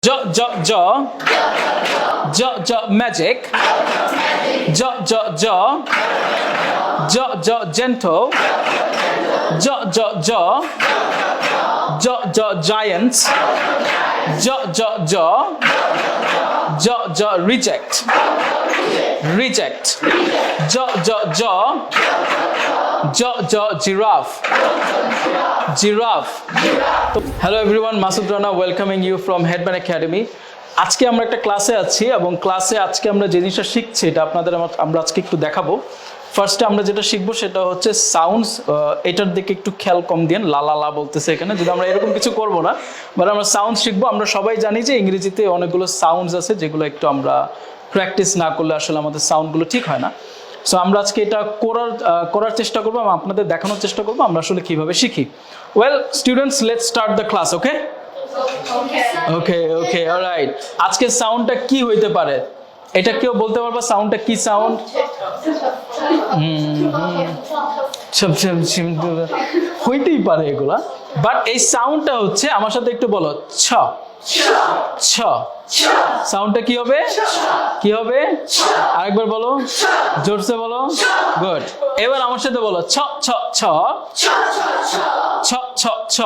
Magic. Gentle. Giants. Reject. Giraffe. Hello everyone, Masud Rana welcoming you from Headman Academy. আজকে আমরা একটা ক্লাসে আছি এবং ক্লাসে আজকে আমরা যে জিনিসটা শিখছি এটা আপনাদের আমরা আজকে একটু দেখাবো। ফার্স্টে আমরা যেটা শিখবো সেটা হচ্ছে সাউন্ডস। এটার দিকে একটু খেয়াল কম দিন, লা লা লা বলতেছে এখানে, যদি আমরা এরকম কিছু করব না, বাট আমরা সাউন্ড শিখবো। আমরা সবাই জানি যে ইংরেজিতে অনেকগুলো সাউন্ডস আছে যেগুলো একটু আমরা প্র্যাকটিস না করলে আসলে আমাদের সাউন্ডগুলো ঠিক হয় না। সো আমরা আজকে এটা করার চেষ্টা করবো এবং আপনাদের দেখানোর চেষ্টা করবো আমরা আসলে কিভাবে শিখি। Well students, let's start the class. Okay alright. আজকে সাউন্ডটা কি হইতে পারে এটা কেউ বলতে পারবা? সাউন্ডটা কি সাউন্ড? হইতেই পারে এগুলা, বাট এই সাউন্ডটা হচ্ছে, আমার সাথে একটু বলো, ছ ছ। সাউন্ডটা কি হবে? কি হবে? আরেকবার বলো, জোরসে বলো। গুড। এবার আমার সাথে বলো, ছ ছ ছ ছ ছ ছ।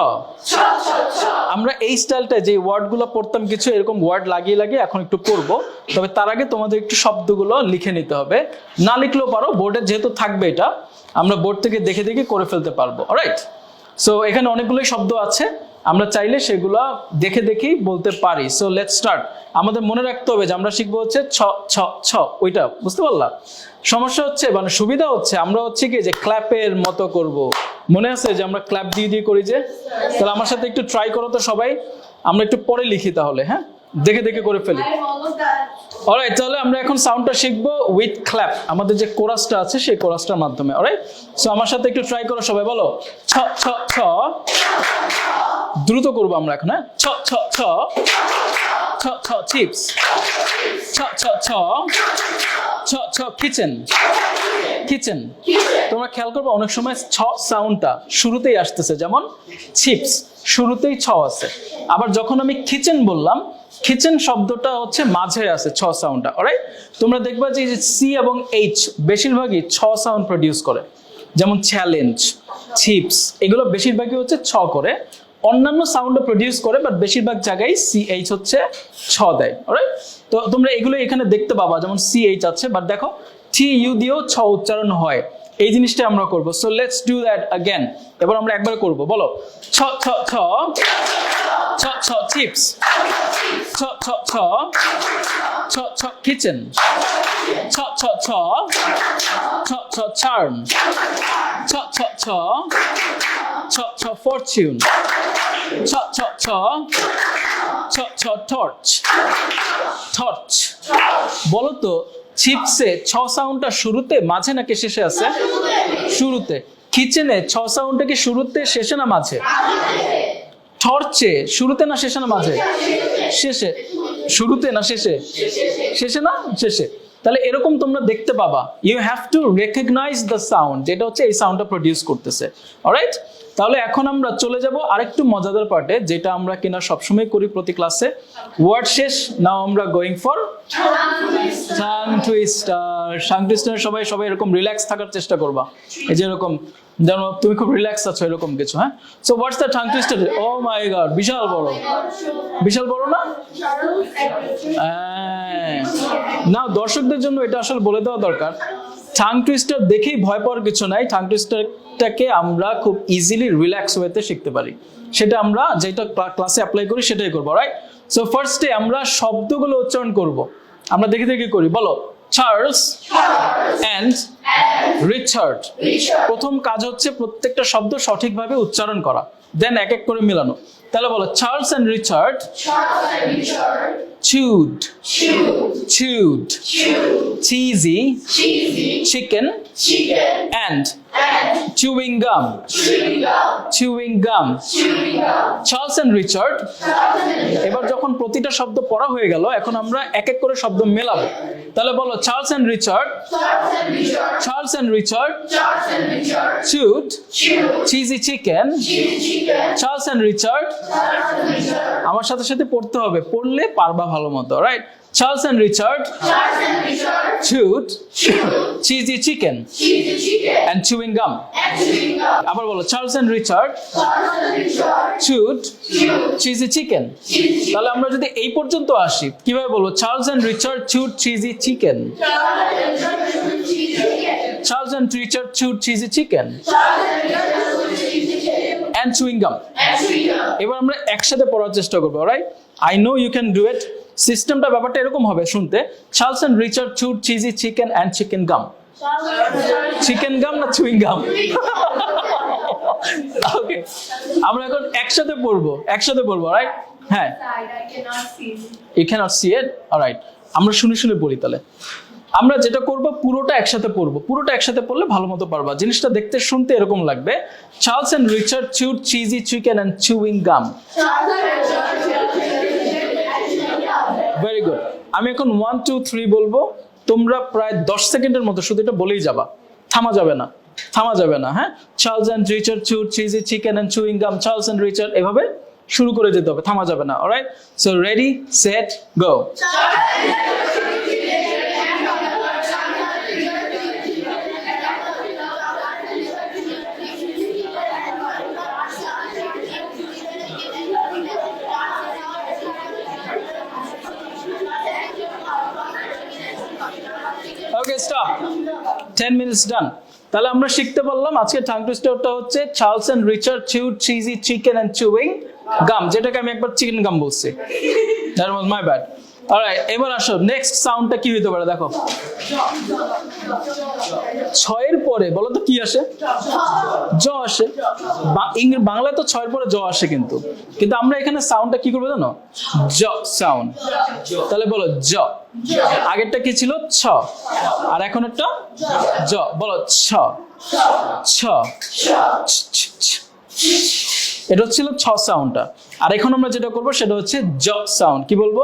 আমরা এই স্টাইলটা যে ওয়ার্ডগুলো পড়তাম কিছু এরকম ওয়ার্ড লাগিয়ে লাগিয়ে এখন একটু পড়বো, তবে তার আগে তোমাদের একটু শব্দগুলো লিখে নিতে হবে। না লিখলেও পারো, বোর্ডে যেহেতু থাকবে এটা আমরা বোর্ড থেকে দেখে দেখে করে ফেলতে পারবো। অলরাইট, সো এখানে অনেকগুলোই শব্দ আছে, আমরা চাইলে সেগুলো দেখে দেখেই বলতে পারি। So let's start. আমাদের মনে রাখতে হবে যে আমরা শিখবো হচ্ছে ছ ছ ছ, ওইটা বুঝতে পারলাম। সমস্যা হচ্ছে মানে সুবিধা হচ্ছে আমরা হচ্ছে কি যে ক্ল্যাপের মতো করব। মনে আছে যে আমরা ক্ল্যাপ দিয়ে দিয়ে করি যে? তাহলে আমার সাথে একটু ট্রাই করো তো সবাই। আমরা একটু পরে লিখি তাহলে, হ্যাঁ, দেখে দেখে করে ফেলি। অলরাইট, তাহলে আমরা এখন সাউন্ডটা শিখবো উইথ ক্ল্যাপ, আমাদের যে কোরাসটা আছে সেই কোরাসটার মাধ্যমে। অলরাইট, সো আমার সাথে একটু ট্রাই করো সবাই, বলো ছ ছ ছ। দ্রুত করবো আমরা এখন, হ্যাঁ। ছ ছ ছ ছ ছ চিপস। ছ ছ ছ ছ ছ কিচেন। কিচেন। তোমরা খেয়াল করবে অনেক সময় ছ সাউন্ডটা শুরুতেই আসতেছে, যেমন চিপস শুরুতেই ছ আছে। আবার যখন আমি কিচেন বললাম, কিচেন শব্দটা হচ্ছে মাঝে আছে ছ সাউন্ডটা। অলরাইট, তোমরা দেখবা যে সি এবং এইচ বেশিরভাগই ছ সাউন্ড প্রডিউস করে, যেমন চ্যালেঞ্জ, চিপস, এগুলো বেশিরভাগই হচ্ছে ছ করে। অন্যান্য সাউন্ডও প্রডিউস করে, বাট বেশিরভাগ জায়গায় সি এইচ হচ্ছে ছ দেয়। অলরাইট, তো তোমরা এগুলো এখানে দেখতে পাবা, যেমন সি এইচ আছে, বাট দেখো টি ইউ দিয়েও ছ উচ্চারণ হয়। এই জিনিসটা আমরা করবো। So let's do that again. এবার আমরা একবার করব, বলো ছ ছ ছ ছ ছ চিপস। ছ ছ ছ ছ ছ কিচেন। ছ ছ ছ ছ ছ চার্ম। ছ ছ ছ ছ ছ ফরচুন। ছ ছ ছ ছ ছ টর্চ। টর্চ। বলো তো চিপসে ছ সাউন্ডটা শুরুতে, মাঝে নাকি শেষে আছে? শুরুতে। কিচেনে ছ সাউন্ডটা কি শুরুতে, শেষে না মাঝে? টর্চে শুরুতে না শেষে না মাঝে? শেষে। শুরুতে না শেষে? শেষে না শেষে। তাহলে এরকম তোমরা দেখতে পাবা। You have to recognize the sound, যেটা হচ্ছে এই সাউন্ডটা প্রডিউস করতেছে। অলরাইট, তাহলে এখন আমরা চলে যাব আরেকটু মজাদার পার্টে, যেটা আমরা কিনা সবসময় করি প্রতি ক্লাসে। ওয়ার্ড শেষ, নাও আমরা going for tongue twister. Tongue twister সবাই এরকম রিল্যাক্স থাকার চেষ্টা করবা, এই যে এরকম যেন তুমি খুব রিল্যাক্স আছো এরকম কিছু, হ্যাঁ। So what's the tongue twister? Oh my God, বিশাল বড়। বিশাল বড় না? না, দর্শকদের জন্য এটা আসলে বলে দেওয়া দরকার। টাং টুইস্টার দেখেই ভয় পাওয়ার কিছু নাই। টাং টুইস্টারটাকে আমরা খুব ইজিলি রিল্যাক্স ওয়েতে শিখতে পারি। সেটা আমরা যেটা ক্লাসে অ্যাপ্লাই করি সেটাই করবো। রাইট, সো ফার্স্টে আমরা শব্দগুলো উচ্চারণ করব। আমরা দেখে দেখে করি, বলো চার্লস এন্ড রিচার্ড। প্রথম কাজ হচ্ছে প্রত্যেকটা শব্দ সঠিকভাবে উচ্চারণ করা, দেন এক এক করে মিলানো। তাহলে বলো Charles and Richard chewed, cheesy, chicken, and chewing gum, chewing gum. Charles and Richard. এবার যখন প্রতিটা শব্দ পড়া হয়ে গেল, এখন আমরা এক এক করে শব্দ মেলাবো। তাহলে বলো Charles and Richard. Charles and Richard chewed cheesy chicken. Charles and Richard. আমার সাথে সাথে পড়তে হবে, পড়লে পারবা ভালো মতো, right? Charles and Richard chewed cheesy chicken and chewing gum. আবার বলো Charles and Richard chewed cheesy chicken. তাহলে আমরা যদি এই পর্যন্ত আসি, কিভাবে বলবো Charles and Richard chewed cheesy chicken? Charles and Richard chewed cheesy chicken and chewing gum. এবার আমরা একসাথে পড়ার চেষ্টা করবো, right? I know you can do it. সিস্টেমটা ব্যাপারটা এরকম হবে শুনতে, Charles and Richard chewed cheesy chicken and chicken gum. Chicken gum না চুইং গাম? ওকে, আমরা এখন একসাথে পড়বো, রাইট? হ্যাঁ, you cannot see it. Alright, আমরা শুনে শুনে পড়ি। তাহলে আমরা যেটা করব, পুরোটা একসাথে পড়বো। পুরোটা একসাথে পড়লে ভালো মতো পারবা। জিনিসটা দেখতে শুনতে এরকম লাগবে, Charles and Richard chewed cheesy chicken and chewing gum. Very good. আমি এখন 1 2 3 বলবো, তোমরা প্রায় 10 সেকেন্ডের মতো শুধু এটা বলেই যাবা, থামা যাবে না। হ্যাঁ, Charles and Richard chewed cheesy chicken and chewing gum. Charles and Richard, এভাবে শুরু করে যেতে হবে, থামা যাবে না। Alright, so ready set go. Okay, stop. 10 minutes done. তাহলে আমরা শিখতে পারলাম আজকে টাং টুইস্টারটা হচ্ছে Charles and Richard chewed cheesy chicken and chewing gum, যেটাকে আমি একবার চিকেন গাম বলছি। That was my bad. Alright, এবার আসো, নেক্সট সাউন্ডটা কি হতে পারে দেখো। 6 এর পরে বলো তো কি আসে? জ আসে। বাংলায় তো 6 এর পরে জ আসে, কিন্তু আমরা এখানে সাউন্ডটা কি করবো জানো? জ সাউন্ড। তাহলে বলো জ। আগেরটা কি ছিল? ছ। আর এখন একটা জ। বলো ছ ছ। এটা ছিল ছ সাউন্ডটা। আর এখন আমরা যেটা করবো সেটা হচ্ছে জ সাউন্ড। কি বলবো?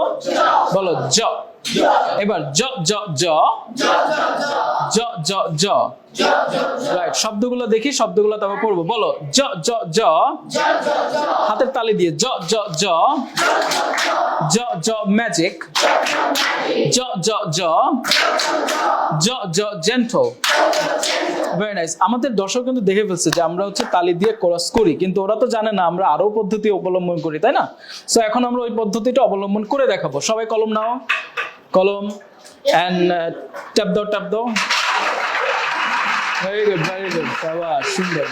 বলো জ। এবার জ জ জ জ জ জ। রাইট, শব্দগুলো দেখি, শব্দগুলো তারপর পড়বো। বলো জ জ জ, হাতের তালি দিয়ে জ জ জ জ জ ম্যাজিক, জ জ জ জ জ জেন্টল। Very nice. আমাদের দর্শক কিন্তু দেখে ফেলছে যে আমরা হচ্ছে তালি দিয়ে কোরাস করি, কিন্তু ওরা তো জানে না আমরা আরো পদ্ধতি অবলম্বন করি, তাই না? সো এখন আমরা ওই পদ্ধতিটা অবলম্বন করে দেখাবো। সবাই কলম নাও, কলম, এন্ড ট্যাপ দাও। ভেরি গুড, শাবাশ, সুন্দর।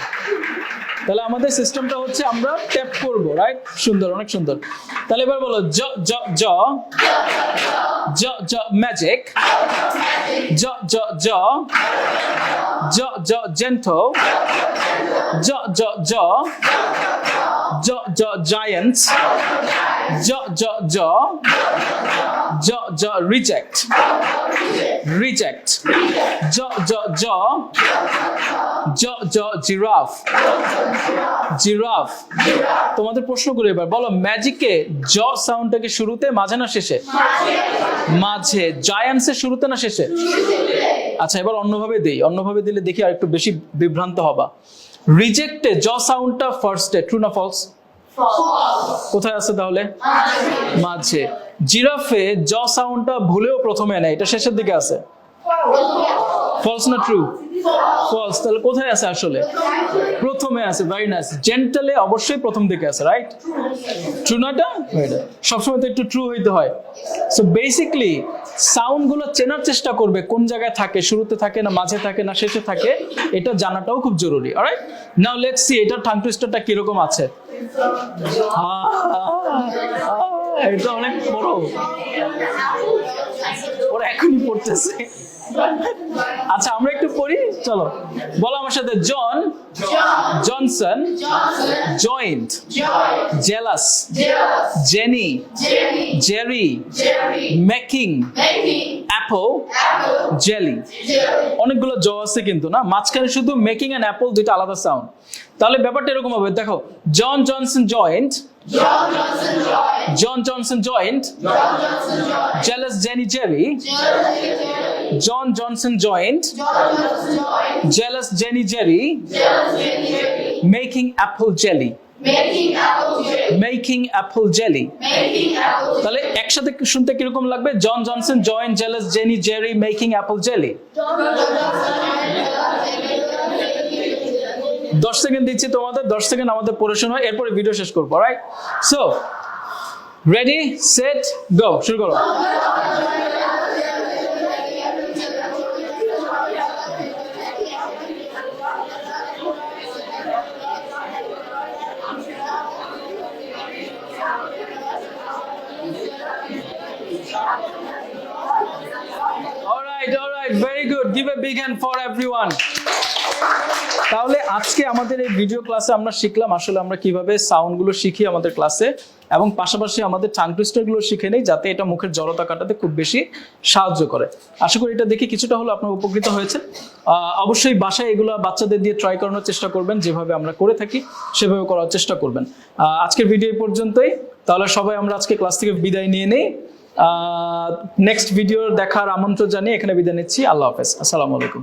তাহলে আমাদের সিস্টেমটা হচ্ছে আমরা ট্যাপ করব, রাইট? সুন্দর, অনেক সুন্দর। তাহলে এবার বলো জ জ জ জ জ ম্যাজিক, জ জ জ জ জ জেন্টল, জ জ জ জ জ জায়ান্টস, জ জ জ জ জ রিজেক্ট, জ জ জ জ জ জিরাফ। তোমাদের প্রশ্ন করে এবার বলো, ম্যাজিকে জ সাউন্ডটাকে শুরুতে, মাঝে না শেষে? মাঝে। জায়ান্টসের শুরুতে না শেষে? আচ্ছা, এবার অন্যভাবে দিলে দেখি আর একটু বেশি বিভ্রান্ত হবা। রিজেক্টে জ সাউন্ডটা ফার্স্টে, ট্রু না ফলস? কোথায় আছে তাহলে? মাঝে। জিরাফে জ সাউন্ডটা ভুলেও প্রথমে নেয়, এটা শেষের দিকে আছে। ফলস না ট্রু? ফলস। তাহলে কোথায় আছে আসলে? প্রথমে আছে। Very nice. জেন্টলে অবশ্যই প্রথম দিকে আছে, রাইট? ট্রু না? এটা সবসময় তো একটু ট্রু হইতে হয়। সো বেসিক্যালি সাউন্ড গুলো চেনার চেষ্টা করবে, কোন জায়গায় থাকে, শুরুতে থাকে না মাঝে থাকে না শেষে থাকে, এটা জানাটাও খুব জরুরি। অলরাইট, নাও লেটস সি এটা টাং টুইস্টারটা কিরকম আছে। এটা অনেক বড়, ওরা এখনই পড়তেছে। আচ্ছা, আমরা একটু পড়ি, চলো। বলো আমার সাথে, John, Johnson, joint, jealous, Jenny, Jerry, making, apple jelly. অনেকগুলো জ আছে কিন্তু না, মাঝখানে শুধু মেকিং অ্যান অ্যাপল দুইটা আলাদা সাউন্ড। তাহলে ব্যাপারটা এরকম হবে, দেখো John Johnson joint, John Johnson joint, jealous Jenny Jerry, John Johnson joint, jealous Jenny Jerry, making apple jelly, making apple jelly. তাহলে একসাথে শুনতে কিরকম লাগবে? John Johnson joint, jealous Jenny Jerry, making apple jelly. 10 second দিচ্ছি তোমাদের, 10 second আমাদের পড়ে শোনো, এরপরে ভিডিও শেষ করবো। Right, so ready set go, শুরু করো। All right, very good. Give a big hand for everyone. তাহলে আজকে আমাদের এই ভিডিও ক্লাসে আমরা শিখলাম আসলে আমরা কিভাবে সাউন্ডগুলো শিখি আমাদের ক্লাসে, এবং পাশাপাশি আমাদের টাং টুইস্টারগুলো শিখে নেই যাতে এটা মুখের জড়তা কাটাতে খুব বেশি সাহায্য করে। আশা করি এটা দেখে কিছুটা হলো আপনার উপকৃত হয়েছে। অবশ্যই বাসায় এগুলো বাচ্চাদের দিয়ে ট্রাই করানোর চেষ্টা করবেন, যেভাবে আমরা করে থাকি সেভাবে করার চেষ্টা করবেন। আজকের ভিডিও এই পর্যন্তই। তাহলে সবাই আমরা আজকে ক্লাস থেকে বিদায় নিয়ে নেই। নেক্সট ভিডিও দেখার আমন্ত্রণ জানিয়ে এখানে বিদায় নিচ্ছি। আল্লাহ হাফেজ, আসসালামু আলাইকুম।